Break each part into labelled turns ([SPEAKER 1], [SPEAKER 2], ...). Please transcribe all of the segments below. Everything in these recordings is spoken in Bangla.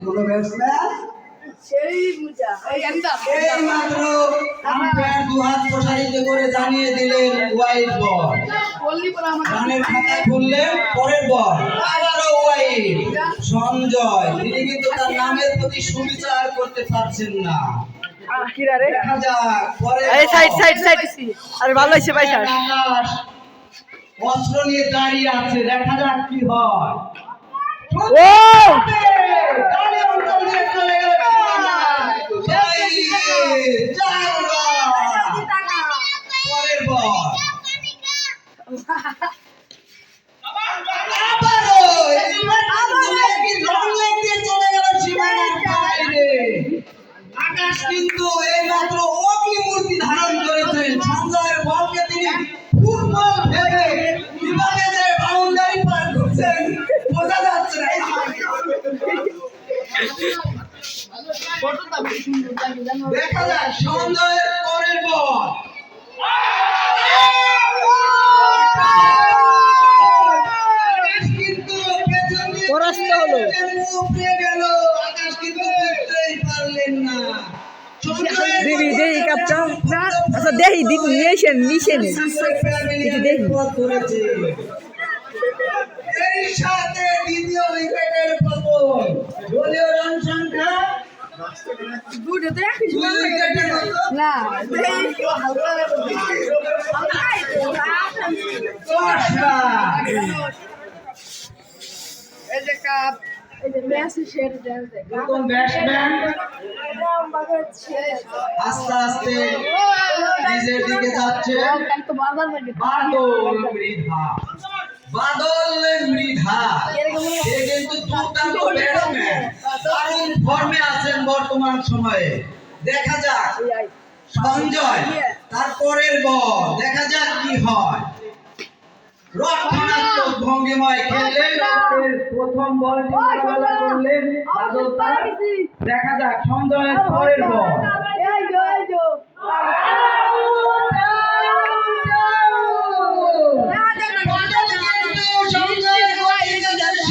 [SPEAKER 1] কোনো ব্যাটসম্যান এই মাত্র আম্পায়ার দুহাত প্রসারিত করে জানিয়ে দিলেন ওয়াইড বল। রানের খাতা খুললেন, পরের বল আবারও ওয়াইড। সঞ্জয় তিনি কিন্তু তার নামের প্রতি সুবিচার করতে পারছেন না। দেখা যাক পরে
[SPEAKER 2] ভালো হয়েছে ভাই।
[SPEAKER 1] অস্ত্র নিয়ে দাঁড়িয়ে আছে, দেখা যাক কি হয়। পরের বল আকাশ কিন্তু এইমাত্র অগ্নিমূর্তি ধারণ করেছেন। সঞ্জয়ের বলকে তিনি ফুটবল ভেবে কিভাবে যে বাউন্ডারি পার করছেন বোঝা যাচ্ছে না। দেখা যাক সঞ্জয়ের পরের বল
[SPEAKER 2] পরাস্ত হলো।
[SPEAKER 1] আকাশ কিন্তু বুঝতেই পারলেন না।
[SPEAKER 2] দেহি কাপটা আচ্ছা দেহি নিয়েছেন নিছেন একটু দেহি।
[SPEAKER 1] এই সাথে দ্বিতীয় উইকেটের পতন। দলীয় রান সংখ্যা আস্তে আস্তে নিজের দিকে যাচ্ছে বাদল মৃধা। সে কিন্তু দুর্দান্ত ব্যাটসম্যান, দারুণ ফর্মে আছেন বর্তমান সময়ে। দেখা যাক সঞ্জয় তার পরের বল, দেখা যাক কি হয়। রক্ষণাত্মক ভঙ্গিময় খেললেন, প্রথম বলটি মোকাবেলা করলেন বাদল। দেখা যাক সঞ্জয়ের পরের বল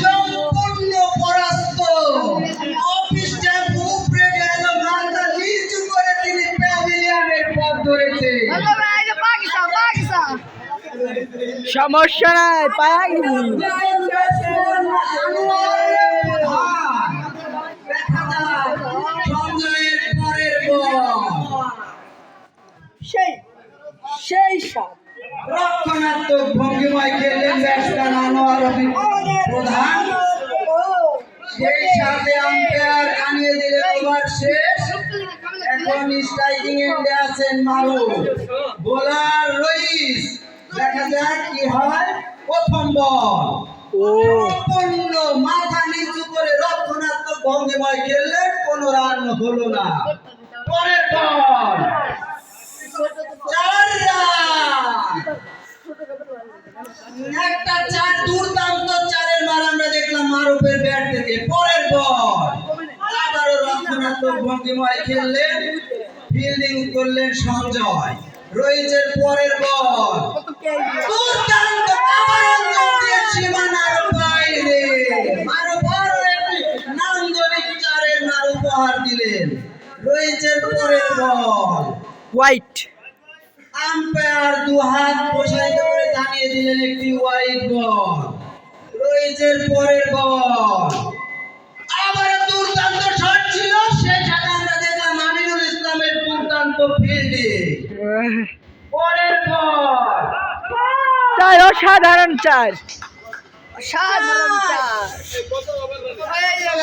[SPEAKER 1] সম্পূর্ণ পরাস্ত। অফিস স্টাফ উপরে গেল, মাথা নিচু করে তিনি প্যাভিলিয়নের পথ ধরেছে।
[SPEAKER 2] সমস্যা নাই পাই
[SPEAKER 1] সঞ্জয়ের পরের বল
[SPEAKER 2] সেই সাত
[SPEAKER 1] রক্ষণাত্মক ভঙ্গিময় খেললেন ব্যাটসম্যান আনোয়ার প্রধান। সেই সাথে আম্পায়ার জানিয়ে দিলেন ওভার শেষ। এখন স্ট্রাইকিং এন্ডে আছেন মারুফ, বোলার রইস। দেখা যাক কি হয়। প্রথম বল সম্পূর্ণ মাথা নিচু করে রক্ষণাত্মক ভঙ্গিময় খেললেন, কোনো রান হলো না। পরের বল 4 রান, একটা 4 দুর্দান্ত 4-এর মার আমরা দেখলাম মারুফের ব্যাট থেকে। পরের বল আবারও রক্ষণাত্মক ভঙ্গিময় খেললেন, ফিল্ডিং করলেন সঞ্জয়। রয়েছে পরের বল দুর্দান্ত সীমানার বাইরে, মারুফ আরো একটি নান্দনিক 4-এর মার উপহার দিলেন। রয়েছে পরের বল
[SPEAKER 2] হোয়াইট।
[SPEAKER 1] আম্পায়ার দুহাত প্রসারিত করে জানিয়ে দিলেন একটি ওয়াইড বল। রয়েছে পরের বল আবার দুর্দান্ত শট ছিল, সেখানে আমরা দেখলাম আমিনুল ইসলামের দুর্দান্ত ফিল্ডিং। পরের বল
[SPEAKER 2] চার অসাধারণ চার।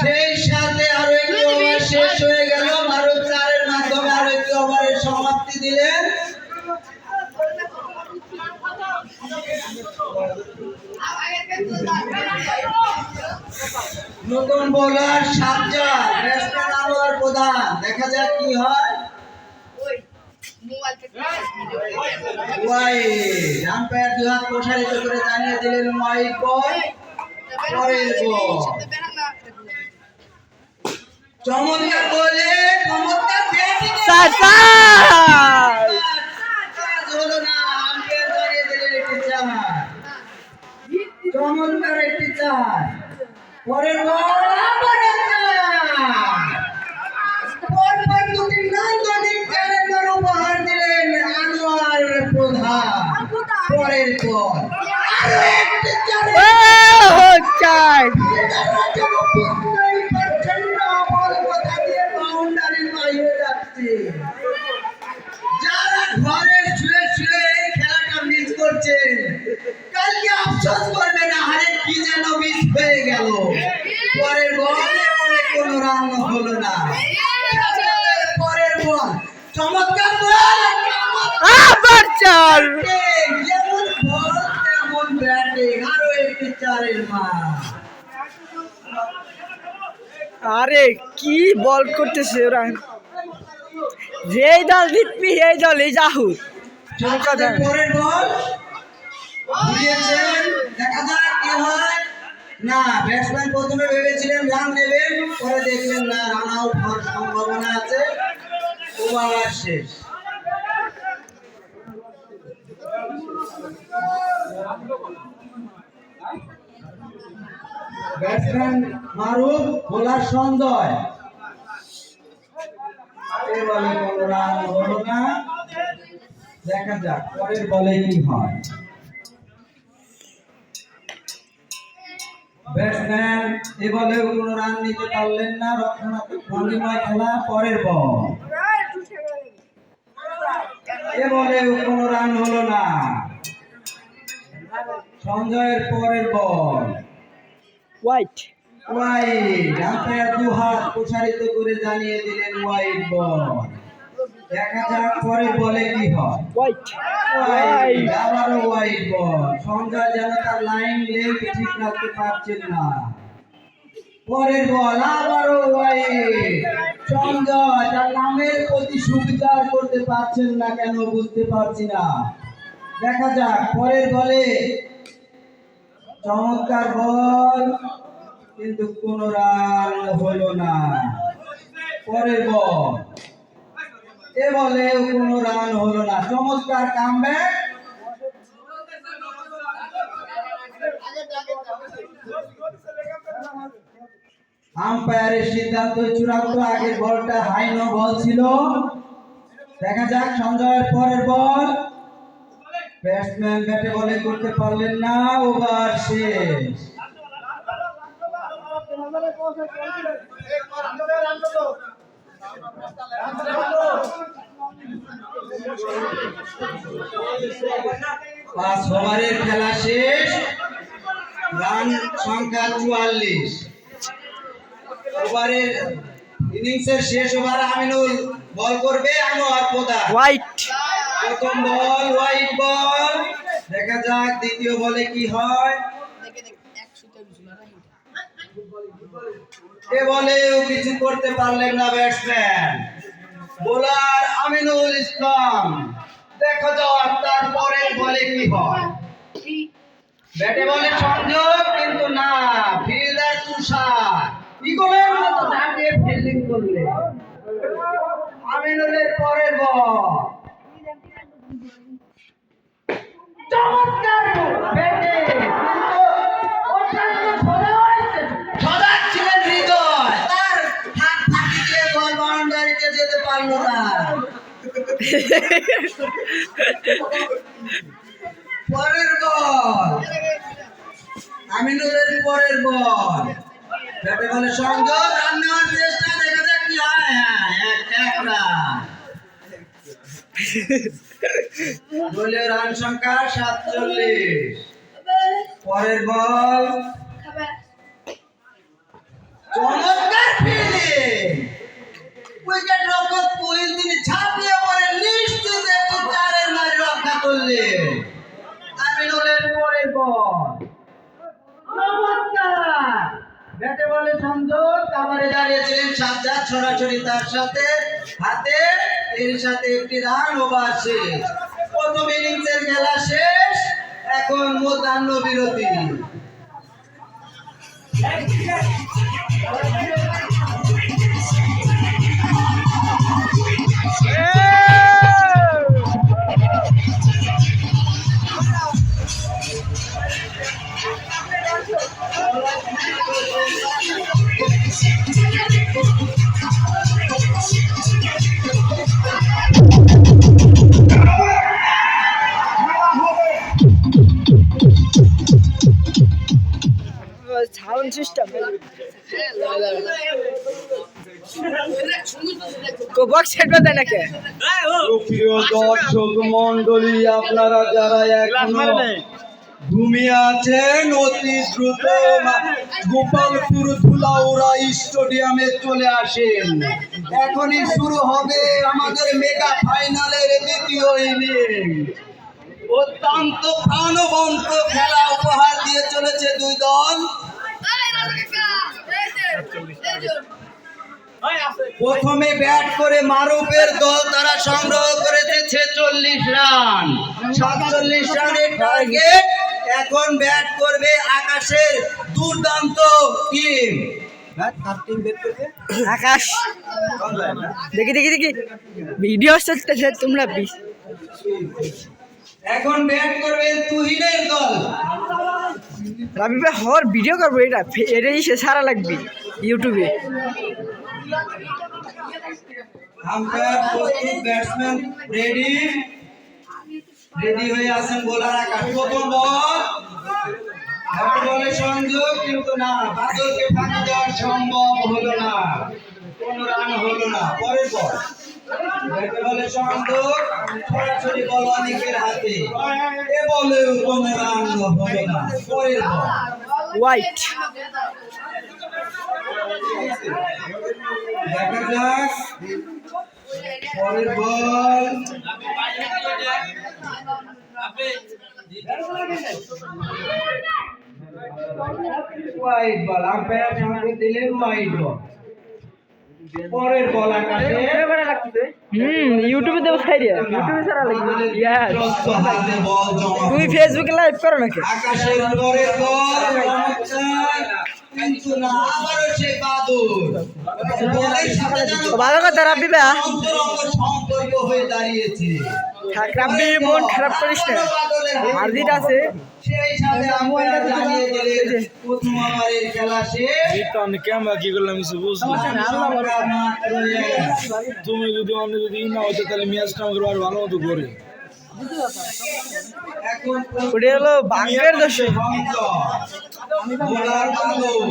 [SPEAKER 1] সেই সাথে আরো একটি ওভার শেষ হয়ে গেল। মারুফ 4-এর মাধ্যমে আরো একটি ওভারের সমাপ্তি দিলেন। নতুন বোলার সাজ্জাদ, ব্যাটসম্যান আনোয়ার প্রধান। দেখা যাক কি হয়। ওয়াইড, আম্পায়ার দুহাত প্রসারিত করে জানিয়ে দিলেন ওয়াইড বল। পরের বল চমৎকার বলে চমৎকার ব্যাটিং হলো না, আম্পায়ার জানিয়ে দিলেন একটি 4। চমৎকার একটি 4। পরের বল আবার 4।
[SPEAKER 2] রাইট।
[SPEAKER 1] যারা ঘরে শুয়ে শুয়ে এই খেলাটা মিস করছেন, কালকে আফসোস করবে না, আরে কি যেন মিস হয়ে গেল। পরের বলে বলে কোনো রান হলো না। পরের বল চমৎকার বল,
[SPEAKER 2] আবার চার।
[SPEAKER 1] যেমন বল তেমন ব্যাটিং, আরো একটি চারের মার।
[SPEAKER 2] আরে কি বল করতেছে ওরা, যেই দল জিতবি এই দলই যাহু।
[SPEAKER 1] পরের বল ঘুরিয়েছেন, দেখা যাক কি হয়। না, ব্যাটসম্যান প্রথমে ভেবেছিলেন রান নেবেন, পরে দেখলেন না, রান আউট হওয়ার সম্ভাবনা আছে। ওভার শেষ। ব্যাটসম্যান মারুফ, বোলার সঞ্জয়। এ বলে কোনো রান হলো না, দেখা যাক পরের বলে কি হয়। ব্যাটসম্যান এ বলে কোনো রান নিতে পারলেন না, রক্ষণাত্মক ভঙ্গিময় খেলা। পরের বল, এ বলে কোনো রান হলো না। সঞ্জয়ের পরের বল
[SPEAKER 2] হোয়াইট।
[SPEAKER 1] ওয়াইড। আম্পায়ার দু হাত প্রসারিত করে জানিয়ে দিলেন ওয়াইড বল। দেখা যাক পরের বলে কি হয়।
[SPEAKER 2] হোয়াইট।
[SPEAKER 1] ওয়াইড, আবারও ওয়াইড বল। সঞ্জয় যেন তার লাইন লেন্থ ঠিক রাখতে পারছেন না। পরের বল আবারও ওয়াইড। সঞ্জয় তার নামের প্রতি সুবিচার করতে পারছেন না কেন বুঝতে পারছি না। দেখা যাক পরের বলে, চমৎকার বল, কিন্তু কোন রান হলো না। পরের বল, এ বলেও কোনো রান হলো না। চমৎকার কামব্যাক। আম্পায়ারের সিদ্ধান্ত চূড়ান্ত। আগের বলটা হাই নো বল ছিল। দেখা যাক সঞ্জয়ের পরের বল। ব্যাটসম্যান ব্যাটে বলে করতে পারলেন না, ওভার শেষ। পাঁচ ওভারের খেলা শেষ, রান সংখ্যা 44। ওভারের ইনিংসের শেষ ওভার আমিনুল বল করবে, আনোয়ার প্রধান।
[SPEAKER 2] হোয়াইট।
[SPEAKER 1] প্রথম বল হোয়াইট বল। দেখা যাক দ্বিতীয় বলে কি হয়। এ বলেও কিছু করতে পারলেন না ব্যাটসম্যান। বোলার আমিনুল ইসলাম। দেখা যাক তারপরের বলে কি হয়। ব্যাটে বলে সংযোগ, কিন্তু না, ফিল্ডার তুষার ইগলের মতো ঝাঁপিয়ে ফিল্ডিং করলে। আমিনুলের পরের বল, চমৎকার ব্যাটে, সজাগ ছিলেন হৃদয়, তার হাত ফাঁকি দিয়ে বল বাউন্ডারিতে যেতে পারলো না। পরের বল আমিনুলের পরের বল। ব্যাটে বলে সংযোগ, রান নেওয়ার চেষ্টা, দেখা যাক কি হয়। এক রান। দলীয় রান সংখ্যা 47। পরের বল, চমৎকার ফিল্ডিং। উইকেট রক্ষক পুইল তিনি ঝাঁপিয়ে পড়ে নিশ্চিত একটি চারের মার রক্ষা করলেন। আমিনুলের পরের বল, চমৎকার। ব্যাটে বলে সংযোগ, কাভারে দাঁড়িয়েছিলেন সাজ্জাদ, সরাসরি তার সাথে হাতে, এর সাথে একটি রান। ওভার শেষ। প্রথম ইনিংসের খেলা শেষ, এখন মধ্যাহ্ন বিরতি।
[SPEAKER 2] সাউন্ড তো বক্স সেট করে দেয় নাকি?
[SPEAKER 1] প্রিয় দর্শক মন্ডলী, আপনারা যারা এখনো ঘুমিয়ে আছেন অতি দ্রুত গোপালপুর ধুলাউড়া স্টেডিয়ামে চলে আসেন। এখনই শুরু হবে আমাদের মেগা ফাইনালের দ্বিতীয় ইনিংস। অত্যন্ত প্রাণবন্ত খেলা উপহার দিয়ে চলেছে দুই দল। প্রথমে ব্যাট করে মারুফের দল, তারা সংগ্রহ করেছে 46 রান, 47 রানের টার্গেট। এখন ব্যাট করবে আকাশের দুর্দান্ত টিম।
[SPEAKER 2] আকাশ দেখি দেখি দেখি ভিডিও চলতেছে তোমরা
[SPEAKER 1] এখন ব্যাট করবে তুহিনের দল।
[SPEAKER 2] রাবি ভাই হর ভিডিও করবো, এটাই সে সারা লাগবে ইউটিউবে।
[SPEAKER 1] আম্পায়ার প্রস্তুত, ব্যাটসম্যান রেডি হয়ে আছেন। বোলার আকাশ, প্রথম বল, বলে সংযোগ, কিন্তু না, বাদলকে ফাঁকি দেওয়া সম্ভব হলো না, কোন রান হলো না। পরের বল, বলে সংযোগ, সরাসরি বল অনেকের হাতে, এ বলেও কোন রান হলো না। পরের বল,
[SPEAKER 2] হোয়াইট
[SPEAKER 1] দেখা যাক পরের বল। হোয়াইট বল, আম্পায়ার সামনে দিলেন হোয়াইট বল। পরের বল আকাশে,
[SPEAKER 2] ইউটিউবে দেবো সাইডে, ইউটিউবে সারা লাগবে।
[SPEAKER 1] হাতে বল জমা।
[SPEAKER 2] তুমি ফেসবুকে লাইভ করো নাকি?
[SPEAKER 1] আকাশের পরের বল, কিন্তু না, আবারও সেই বাদল বলের সাথে যেন
[SPEAKER 2] ভালো কথা রাব্বি ভাই,
[SPEAKER 1] অন্তরঙ্গ সম্পর্ক হয়ে দাঁড়িয়েছে।
[SPEAKER 2] থাক রাব্বি, মন খারাপ করিস না, হারজিত আছে।
[SPEAKER 1] সেই সাথে আম্পায়ার জানিয়ে দিলেন প্রথম ওভারের খেলা শেষ।
[SPEAKER 3] ক্যামেরা কি করলাম কিছু বুঝলাম। তুমি যদি অন্য যদি না হতো তাহলে ম্যাচটা আমাকে আরো ভালো মতো করে।
[SPEAKER 1] এখন
[SPEAKER 2] ওটা হলো বাঘের দোষ।
[SPEAKER 1] বোলার বাদল,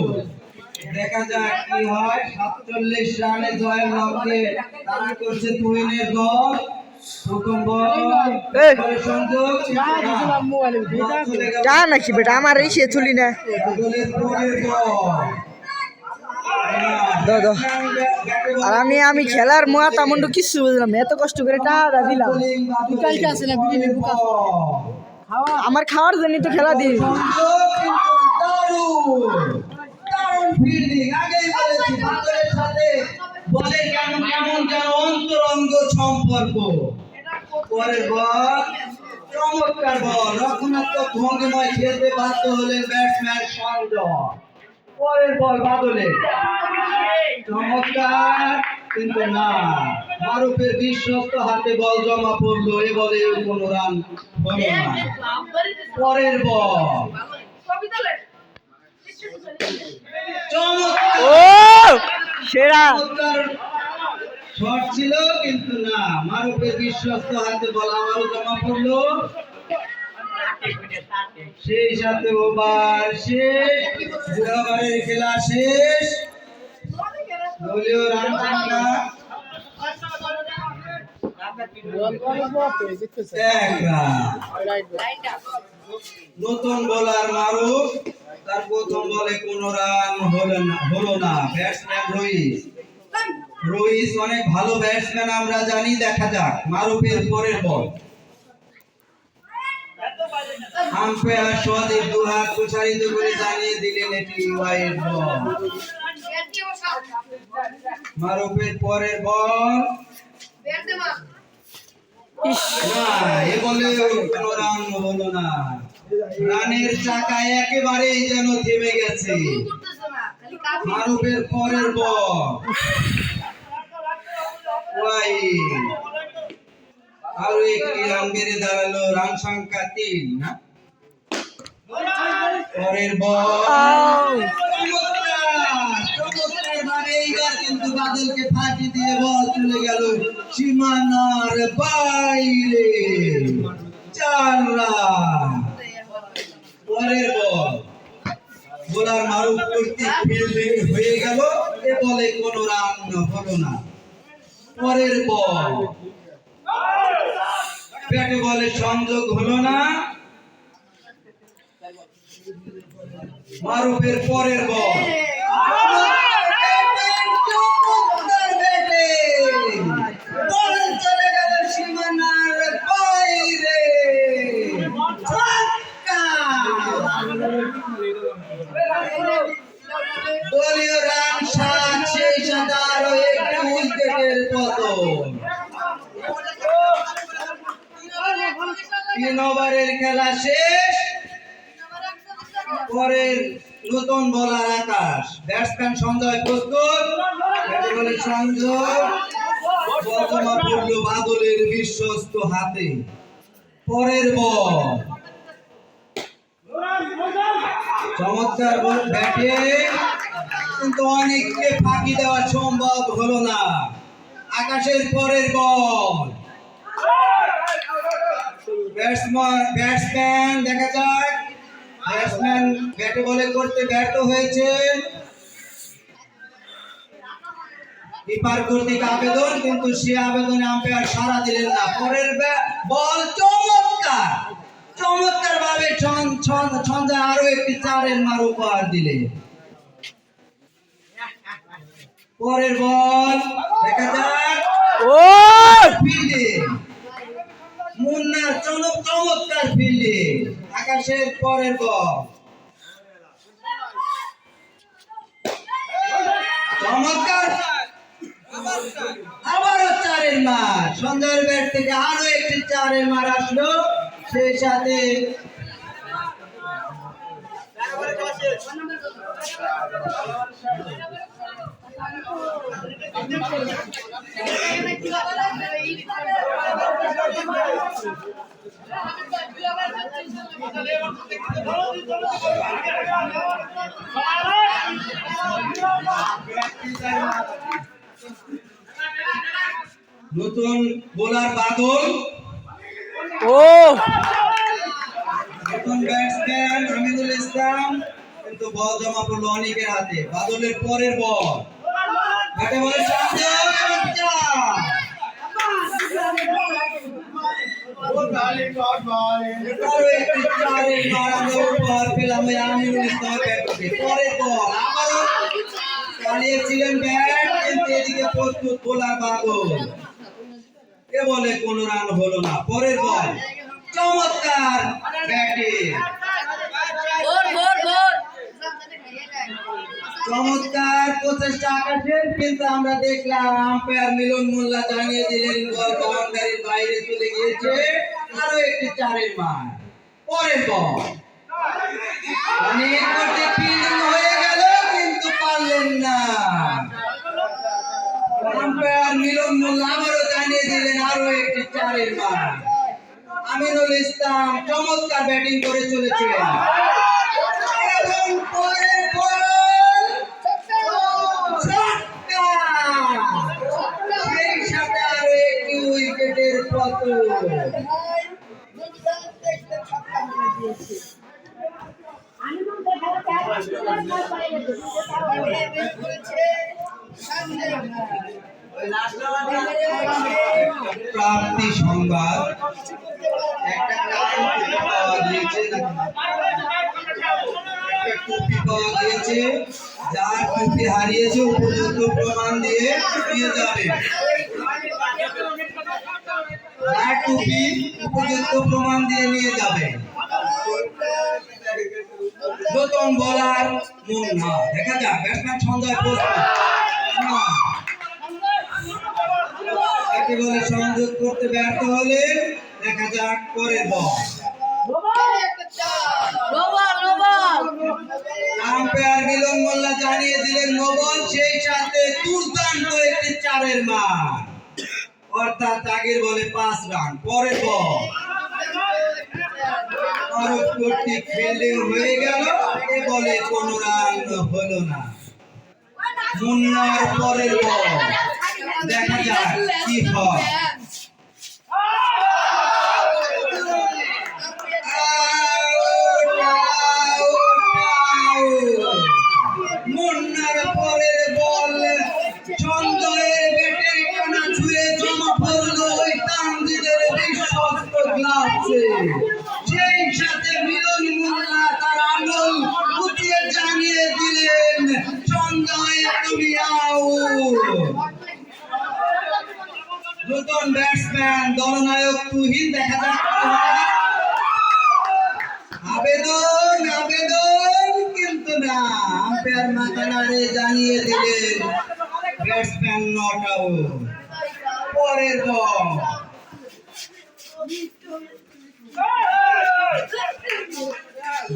[SPEAKER 1] দেখা যাক কি হয়। 47 রানে জয়ের লক্ষ্যে তারা করছে তুহিনের দল। প্রথম বল, পরে সংযোগ,
[SPEAKER 2] যা নাকি বেটা, আমার এই সে তুলি না।
[SPEAKER 1] বাদলের পরের বল।
[SPEAKER 2] দাও দাও। আর আমি খেলার মোয়া তেমন কিছু বুঝলাম, এত কষ্ট করে টাকা দিলাম। আমার খাওয়ার জন্য তো খেলা দিই।
[SPEAKER 1] অন্তরঙ্গ সম্পর্ক। পরের বল, চমৎকার বল, রক্ষণাত্মক ভঙ্গিময় খেলতে বাধ্য হলেন ব্যাটসম্যান সঞ্জয়। পরের বল বাদলে, চমৎকার, কিন্তু না, মারুফের বিশ্বস্ত হাতে বল জমা পড়লো, এ বলে কোন রান হলো না। পরের বল,
[SPEAKER 2] ও সেরা
[SPEAKER 1] শট ছিল, কিন্তু না, মারুফের বিশ্বস্ত হাতে বল আবারও জমা পড়লো। সেই সাথে ওভার শেষ, দুই ওভারের খেলা শেষ। দলীয় রান সংখ্যা 1 রান। নতুন বোলার মারুফ, তার প্রথম বলে কোনো রান হলো না। ব্যাটসম্যান রইস অনেক ভালো ব্যাটসম্যান আমরা জানি। দেখা যাক মারুফের পরের বল। আম্পায়ার সদীপ দুহাত প্রসারিত করে জানিয়ে দিলেন এটি ওয়াইড বল। মারুফের পরের বল, না, এ বলে কোনো রান হলো না। রানের চাকা একেবারেই যেন থেমে গেছে। মারুফের পরের বল, আরো একটি রান বেড়ে দাঁড়ালো, রান সংখ্যা 3 না। পরের বল, এইবার কিন্তু বাদলকে ফাঁকি দিয়ে বল চলে গেল সীমানার বাইরে। 4 রান। পরের বল, বোলার মারুফ কর্তৃক ফিল্ডিং হয়ে গেল, এ বলে কোনো রান হলো না। পরের বল ব্যাটে বলে সংযোগ হলো না। মারুফের পরের বল চমৎকার ব্যাটিং, বল চলে গেল সীমানার বাইরে, ছক্কা। দলীয় রান 7, সেই সাথে আরো একটি উইকেটের পতন। 3 ওভারের খেলা শেষ। পরের নতুন বোলার আকাশ, ব্যাটসম্যান সঞ্জয় প্রস্তুত, ব্যাটে বলে সংযোগ, বর্তমান পড়ল বাদলের বিশ্বস্ত হাতে। পরের বল চমৎকার বল ব্যাটে, কিন্তু অনেককে ফাঁকি দেওয়া সম্ভব হলো না। আকাশের পরের বল ব্যাটসম্যান দেখা যাক, ব্যাটসম্যান ব্যাটে বলে করতে ব্যর্থ হয়েছে। কিপার কর্তৃক আবেদন, কিন্তু সে আবেদনে আম্পায়ার সাড়া দিলেন না। পরের বল চমৎকার ভাবে সঞ্জয় আরো একটি 4-এর মার উপহার দিলে। পরের বল দেখা যাক,
[SPEAKER 2] ও
[SPEAKER 1] ফিল্ডিং মুন্নার চমৎকার ফিল্ডিং। আকাশের পরের বল চমৎকার, আবারও 4-এর মার। সঞ্জয়ের ব্যাট থেকে আরো একটি 4-এর মার আসলো, সেই সাথে নতুন বোলার বাদল,
[SPEAKER 2] ও
[SPEAKER 1] নতুন ব্যাটসম্যান আমিনুল ইসলাম, কিন্তু বল জমা পড়লো অনেকের হাতে। বাদলের পরের বল ব্যাটে বলে সংযোগ, আরো একটি 4-এর মার আমরা উপহার পেলাম ওই আমিনুল ইসলামের ব্যাট থেকে। পরের বল আবারও চালিয়েছিলেন ব্যাট, কিন্তু এদিকে প্রস্তুত বোলার বাদল, এ বলে কোনো রান হলো না। পরের বল চমৎকার ব্যাটিং, চমৎকার প্রচেষ্টা আকাশের, কিন্তু আমরা দেখলাম আম্পায়ার মিলন মোল্লা জানিয়ে দিলেন বল বাউন্ডারির বাইরে চলে গিয়েছে। আরো একটি 4-এর মার। পরের বল অনেক কঠিন ফিল্ডিং হয়ে গেল, কিন্তু পারলেন না। আম্পায়ার মিলন মোল্লা আবারও জানিয়ে দিলেন আরো একটি 4-এর মার। আমিনুল ইসলাম চমৎকার ব্যাটিং করে চলেছিলেন। এবং পরের বল ছক্কা, সেই সাথে আরো একটি উইকেটের পতন। প্রাপ্তি সংবাদ, একটা টুপি পাওয়া গিয়েছে, যার টুপি হারিয়েছে উপযুক্ত প্রমাণ দিয়ে নিয়ে যাবে। যার টুপি উপযুক্ত প্রমাণ দিয়ে নিয়ে যাবে। নতুন বোলার মুন্না, দেখা যাক ব্যাটসম্যান সঞ্জয় প্রস্তুত, বলে সংযোগ করতে ব্যর্থ হলে দেখা যাক পরের বল। আম্পায়ার মিলন মোল্লা জানিয়ে দিলেন নো বল, সেই সাথে দুর্দান্ত একটি 4-এর মার, অর্থাৎ আগের বলে 5 রান। পরের বল মারুফ কর্তৃক ফিল্ডিং হয়ে গেল, এ বলে কোনো রান হলো না। মুন্নার পরের বল দেখা যাক কি হয়। মুন্নার পরের বল সঞ্জয়ের ব্যাটের কানা ছুঁয়ে সেই সাথে মিলন মোল্লা তার আঙুল উঠিয়ে জানিয়ে দিলেন সঞ্জয় তুমি আউট। নতুন ব্যাটসম্যান দলনায়ক তুহিন, দেখা যাক কি হয়। আবেদন আবেদন, কিন্তু না, আম্পায়ার মাথা নাড়ে জানিয়ে দিলেন ব্যাটসম্যান নট আউট। পরের বল,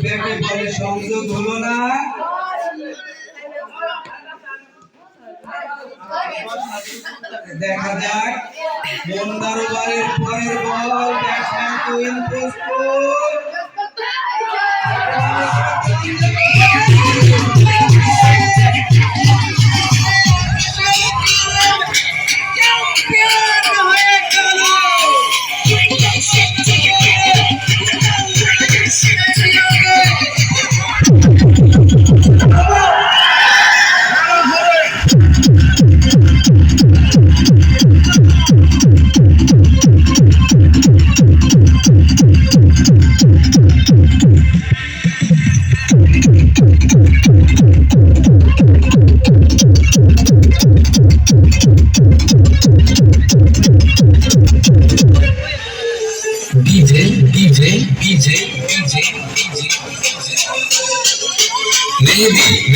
[SPEAKER 1] ব্যাটে বলে সংযোগ হলো না। দেখা যাক 15 ওভারের পরের বল, ব্যাটসম্যান তুহিন প্রস্তুত।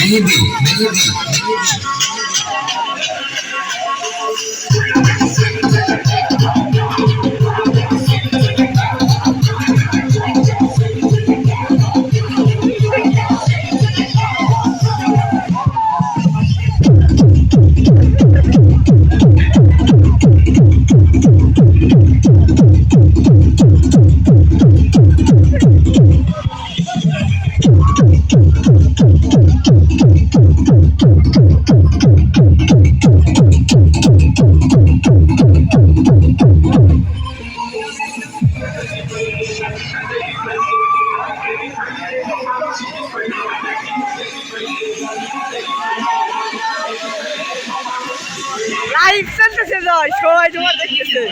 [SPEAKER 4] मेहंदी
[SPEAKER 2] লাইভ চলতেছে, যাই সবাই তোমার দেখতেছে।